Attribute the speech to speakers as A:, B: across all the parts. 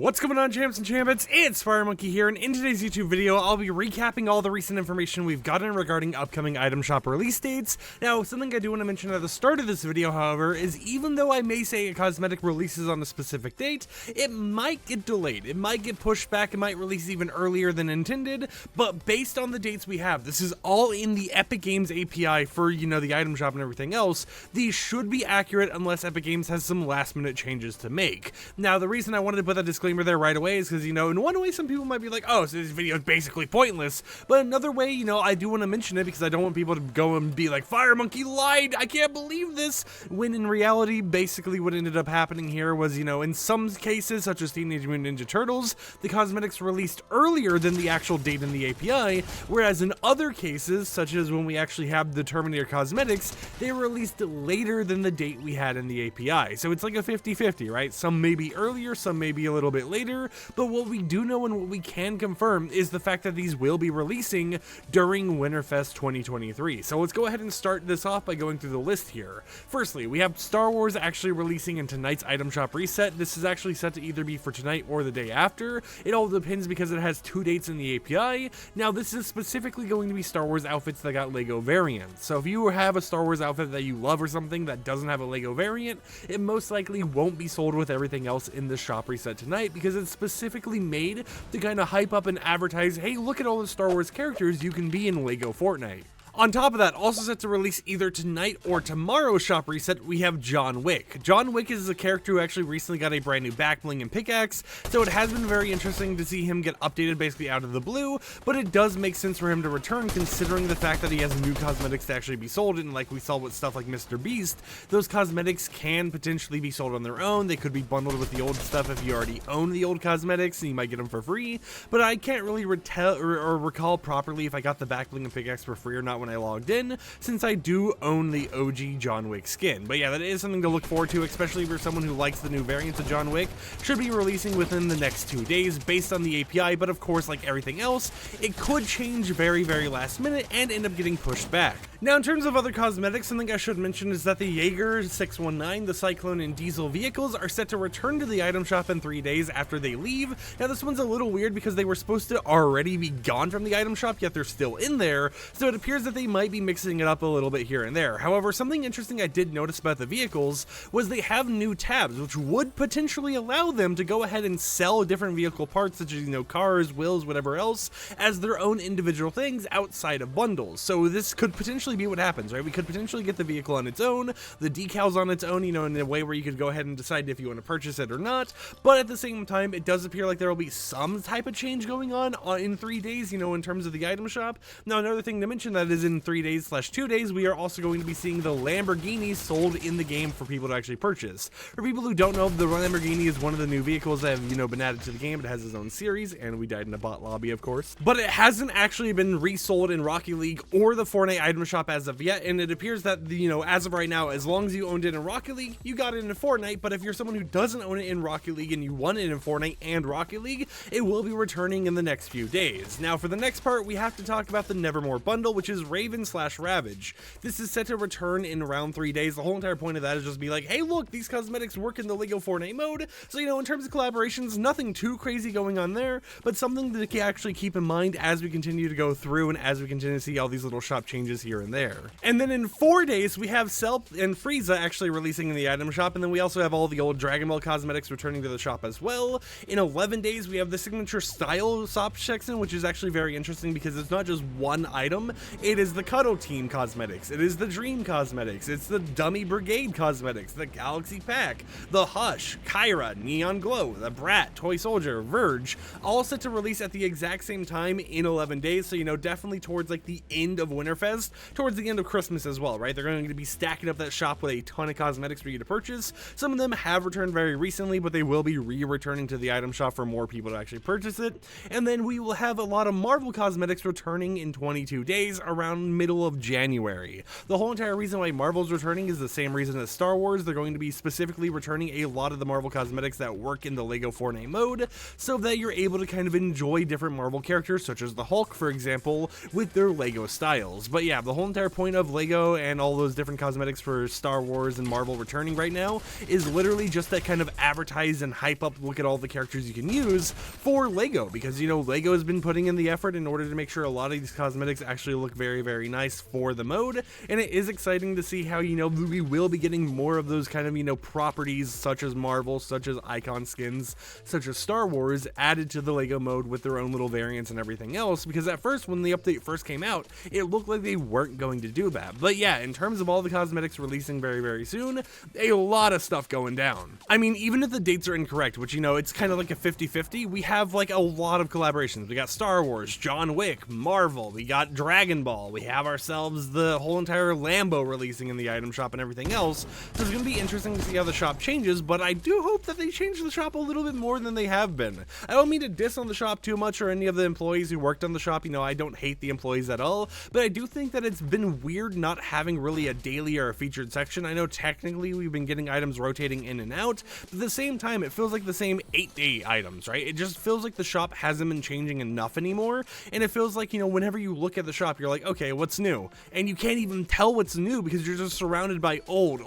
A: What's going on, champs and champions? It's FireMonkey here, and in today's YouTube video, I'll be recapping all the recent information we've gotten regarding upcoming item shop release dates. Now, something I do want to mention at the start of this video, however, is even though I may say a cosmetic releases on a specific date, it might get delayed, it might get pushed back, it might release even earlier than intended, but based on the dates we have, this is all in the Epic Games API for, the item shop and everything else. These should be accurate unless Epic Games has some last minute changes to make. Now, the reason I wanted to put that disclaimer there right away is because, in one way some people might be like, oh, so this video is basically pointless, but another way, I do want to mention it because I don't want people to go and be like, FireMonkey lied, I can't believe this, when in reality, basically what ended up happening here was, in some cases, such as Teenage Mutant Ninja Turtles, the cosmetics released earlier than the actual date in the API, whereas in other cases, such as when we actually have the Terminator cosmetics, they were released later than the date we had in the API, so it's like a 50-50, right? Some may be earlier, some may be a little bit later, but what we do know and what we can confirm is the fact that these will be releasing during Winterfest 2023. So let's go ahead and start this off by going through the list here. Firstly, we have Star Wars actually releasing in tonight's item shop reset. This is actually set to either be for tonight or the day after. It all depends because it has two dates in the API. Now, this is specifically going to be Star Wars outfits that got LEGO variants. So if you have a Star Wars outfit that you love or something that doesn't have a LEGO variant, it most likely won't be sold with everything else in the shop reset tonight, because it's specifically made to kind of hype up and advertise, hey, look at all the Star Wars characters you can be in LEGO Fortnite. On top of that, also set to release either tonight or tomorrow's shop reset, we have John Wick. John Wick is a character who actually recently got a brand new back bling and pickaxe, so it has been very interesting to see him get updated basically out of the blue, but it does make sense for him to return considering the fact that he has new cosmetics to actually be sold, and like we saw with stuff like Mr. Beast, those cosmetics can potentially be sold on their own. They could be bundled with the old stuff if you already own the old cosmetics, and you might get them for free, but I can't really recall properly if I got the back bling and pickaxe for free or not when I logged in, since I do own the OG John Wick skin. But yeah, that is something to look forward to, especially for someone who likes the new variants of John Wick. Should be releasing within the next 2 days based on the API, but of course, like everything else, it could change very, very last minute and end up getting pushed back. Now, in terms of other cosmetics, something I should mention is that the Jaeger 619, the Cyclone, and Diesel vehicles are set to return to the item shop in 3 days after they leave. Now, this one's a little weird because they were supposed to already be gone from the item shop, yet they're still in there, so it appears that they might be mixing it up a little bit here and there. However, something interesting I did notice about the vehicles was they have new tabs, which would potentially allow them to go ahead and sell different vehicle parts, such as, cars, wheels, whatever else, as their own individual things outside of bundles. So this could potentially be what happens, right? We could potentially get the vehicle on its own, the decals on its own, in a way where you could go ahead and decide if you want to purchase it or not, but at the same time, it does appear like there will be some type of change going on in 3 days, in terms of the item shop. Now, another thing to mention that is in 3 days/2 days, we are also going to be seeing the Lamborghini sold in the game for people to actually purchase. For people who don't know, the Lamborghini is one of the new vehicles that have, been added to the game. It has its own series, and we died in a bot lobby, of course, but it hasn't actually been resold in Rocket League or the Fortnite item shop as of yet, and it appears that, as of right now, as long as you owned it in Rocket League, you got it in Fortnite, but if you're someone who doesn't own it in Rocket League and you want it in Fortnite and Rocket League, it will be returning in the next few days. Now, for the next part, we have to talk about the Nevermore bundle, which is Raven/Ravage. This is set to return in around 3 days. The whole entire point of that is just be like, hey, look, these cosmetics work in the LEGO Fortnite mode. So, in terms of collaborations, nothing too crazy going on there, but something to actually keep in mind as we continue to go through and as we continue to see all these little shop changes here and there. And then in 4 days, we have Cell and Frieza actually releasing in the item shop, and then we also have all the old Dragon Ball cosmetics returning to the shop as well. In 11 days, we have the signature style shop section, which is actually very interesting because it's not just one item. It is the Cuddle Team cosmetics, it is the Dream cosmetics, it's the Dummy Brigade cosmetics, the Galaxy Pack, the Hush, Kyra, Neon Glow, the Brat, Toy Soldier, Verge, all set to release at the exact same time in 11 days. So, definitely towards like the end of Winterfest, towards the end of Christmas as well, right? They're going to be stacking up that shop with a ton of cosmetics for you to purchase. Some of them have returned very recently, but they will be returning to the item shop for more people to actually purchase it. And then we will have a lot of Marvel cosmetics returning in 22 days around middle of January. The whole entire reason why Marvel's returning is the same reason as Star Wars. They're going to be specifically returning a lot of the Marvel cosmetics that work in the LEGO Fortnite mode, so that you're able to kind of enjoy different Marvel characters, such as the Hulk, for example, with their LEGO styles. But yeah, the whole entire point of LEGO and all those different cosmetics for Star Wars and Marvel returning right now is literally just that kind of advertise and hype up, look at all the characters you can use for LEGO, because, you know, LEGO has been putting in the effort in order to make sure a lot of these cosmetics actually look very, very nice for the mode, and it is exciting to see how, you know, we will be getting more of those kind of, you know, properties such as Marvel, such as icon skins, such as Star Wars added to the LEGO mode with their own little variants and everything else, because at first when the update first came out, it looked like they weren't going to do that. But yeah, in terms of all the cosmetics releasing very, very soon, a lot of stuff going down. I mean, even if the dates are incorrect, which, you know, it's kind of like a 50-50, we have like a lot of collaborations. We got Star Wars, John Wick, Marvel, we got Dragon Ball, we have ourselves the whole entire Lambo releasing in the item shop and everything else. So it's going to be interesting to see how the shop changes, but I do hope that they change the shop a little bit more than they have been. I don't mean to diss on the shop too much or any of the employees who worked on the shop, you know, I don't hate the employees at all, but I do think that it's been weird not having really a daily or a featured section. I know technically we've been getting items rotating in and out, but at the same time it feels like the same 8-day items, right? It just feels like the shop hasn't been changing enough anymore, and it feels like, you know, whenever you look at the shop, you're like, okay, what's new? And you can't even tell what's new because you're just surrounded by old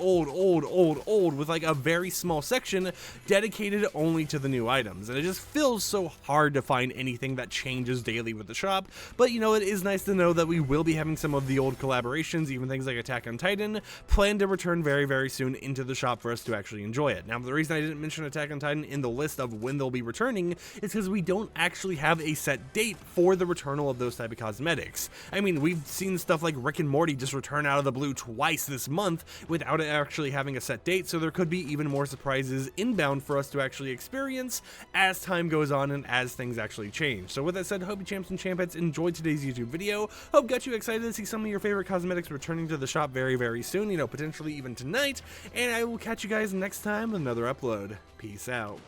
A: with like a very small section dedicated only to the new items, and it just feels so hard to find anything that changes daily with the shop. But, you know, it is nice to know that we will be having some of the old collaborations, even things like Attack on Titan, planned to return very, very soon into the shop for us to actually enjoy it. Now, the reason I didn't mention Attack on Titan in the list of when they'll be returning is because we don't actually have a set date for the returnal of those type of cosmetics. I mean, we've seen stuff like Rick and Morty just return out of the blue twice this month without it actually having a set date, so there could be even more surprises inbound for us to actually experience as time goes on and as things actually change. So with that said, hope you champs and champettes enjoyed today's YouTube video. Hope got you excited to see some of your favorite cosmetics returning to the shop very, very soon, you know, potentially even tonight, and I will catch you guys next time with another upload. Peace out.